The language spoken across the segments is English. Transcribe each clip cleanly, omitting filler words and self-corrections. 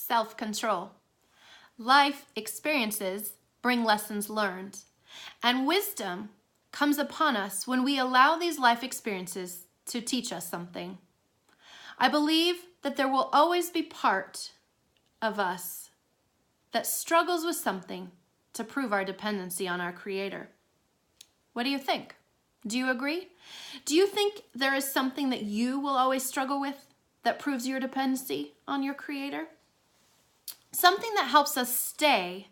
self-control. Life experiences bring lessons learned, and wisdom comes upon us when we allow these life experiences to teach us something. I believe that there will always be part of us that struggles with something to prove our dependency on our Creator. What do you think? Do you agree? Do you think there is something that you will always struggle with that proves your dependency on your Creator? Something that helps us stay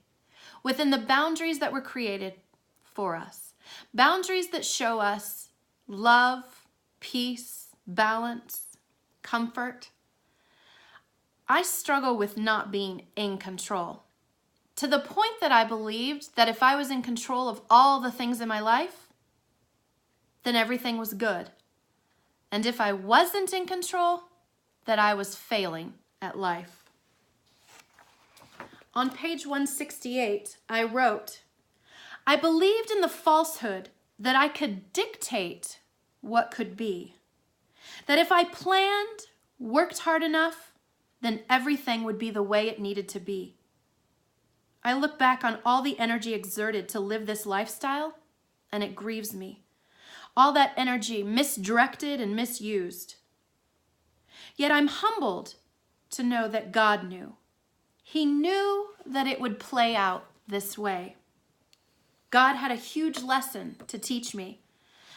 within the boundaries that were created for us. Boundaries that show us love, peace, balance, comfort. I struggle with not being in control, to the point that I believed that if I was in control of all the things in my life, then everything was good. And if I wasn't in control, that I was failing at life. On page 168, I wrote, I believed in the falsehood that I could dictate what could be. That if I planned, worked hard enough, then everything would be the way it needed to be. I look back on all the energy exerted to live this lifestyle, and it grieves me. All that energy misdirected and misused. Yet I'm humbled to know that God knew. He knew that it would play out this way. God had a huge lesson to teach me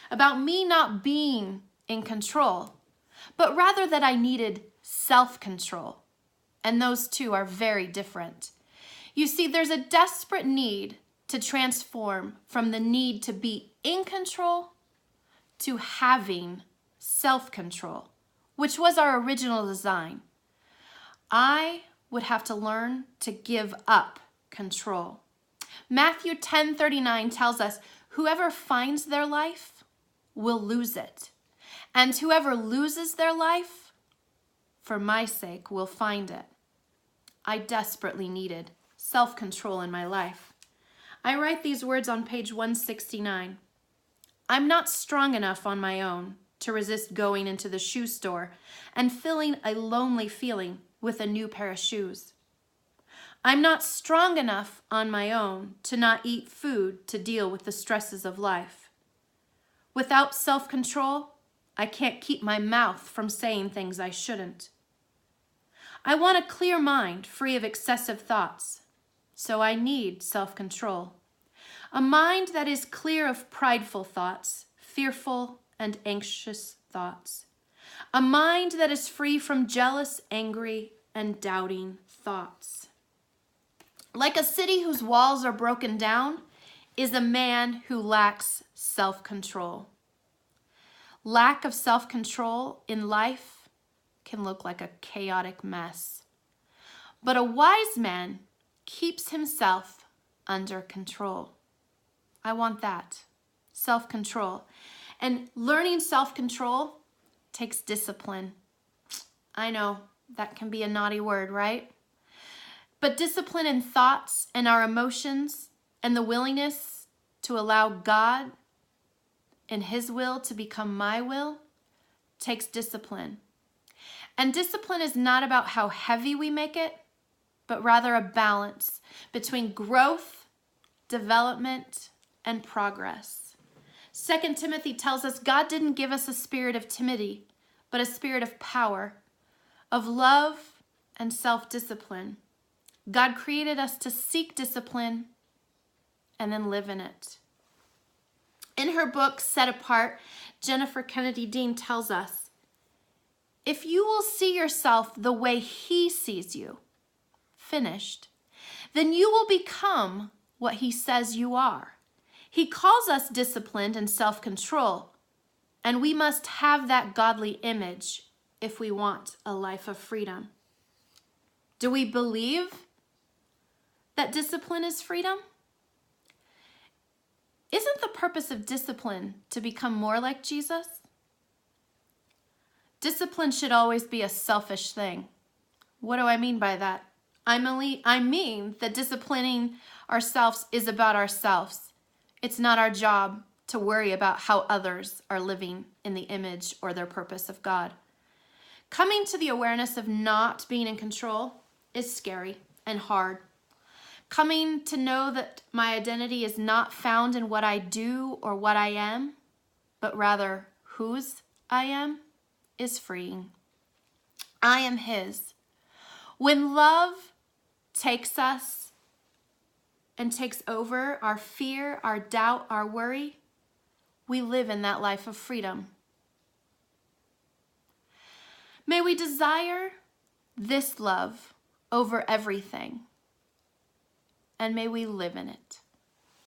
about me not being in control, but rather that I needed self-control. And those two are very different. You see, there's a desperate need to transform from the need to be in control to having self-control, which was our original design. I would have to learn to give up control. Matthew 10:39 tells us, whoever finds their life will lose it, and whoever loses their life, for my sake, will find it. I desperately needed self-control in my life. I write these words on page 169. I'm not strong enough on my own to resist going into the shoe store and feeling a lonely feeling with a new pair of shoes. I'm not strong enough on my own to not eat food to deal with the stresses of life. Without self-control, I can't keep my mouth from saying things I shouldn't. I want a clear mind free of excessive thoughts, so I need self-control. A mind that is clear of prideful thoughts, fearful and anxious thoughts. A mind that is free from jealous, angry, and doubting thoughts. Like a city whose walls are broken down is a man who lacks self-control. Lack of self-control in life can look like a chaotic mess. But a wise man keeps himself under control. I want that, self-control. And learning self-control takes discipline. I know that can be a naughty word, right? But discipline in thoughts and our emotions and the willingness to allow God and His will to become my will takes discipline. And discipline is not about how heavy we make it, but rather a balance between growth, development, and progress. 2 Timothy tells us God didn't give us a spirit of timidity, but a spirit of power, of love, and self-discipline. God created us to seek discipline and then live in it. In her book, Set Apart, Jennifer Kennedy Dean tells us, if you will see yourself the way He sees you, finished, then you will become what He says you are. He calls us disciplined and self-control, and we must have that godly image if we want a life of freedom. Do we believe that discipline is freedom? Isn't the purpose of discipline to become more like Jesus? Discipline should always be a selfish thing. What do I mean by that? I mean that disciplining ourselves is about ourselves. It's not our job to worry about how others are living in the image or their purpose of God. Coming to the awareness of not being in control is scary and hard. Coming to know that my identity is not found in what I do or what I am, but rather whose I am, is freeing. I am His. When love takes us and takes over our fear, our doubt, our worry, we live in that life of freedom. May we desire this love over everything, and may we live in it.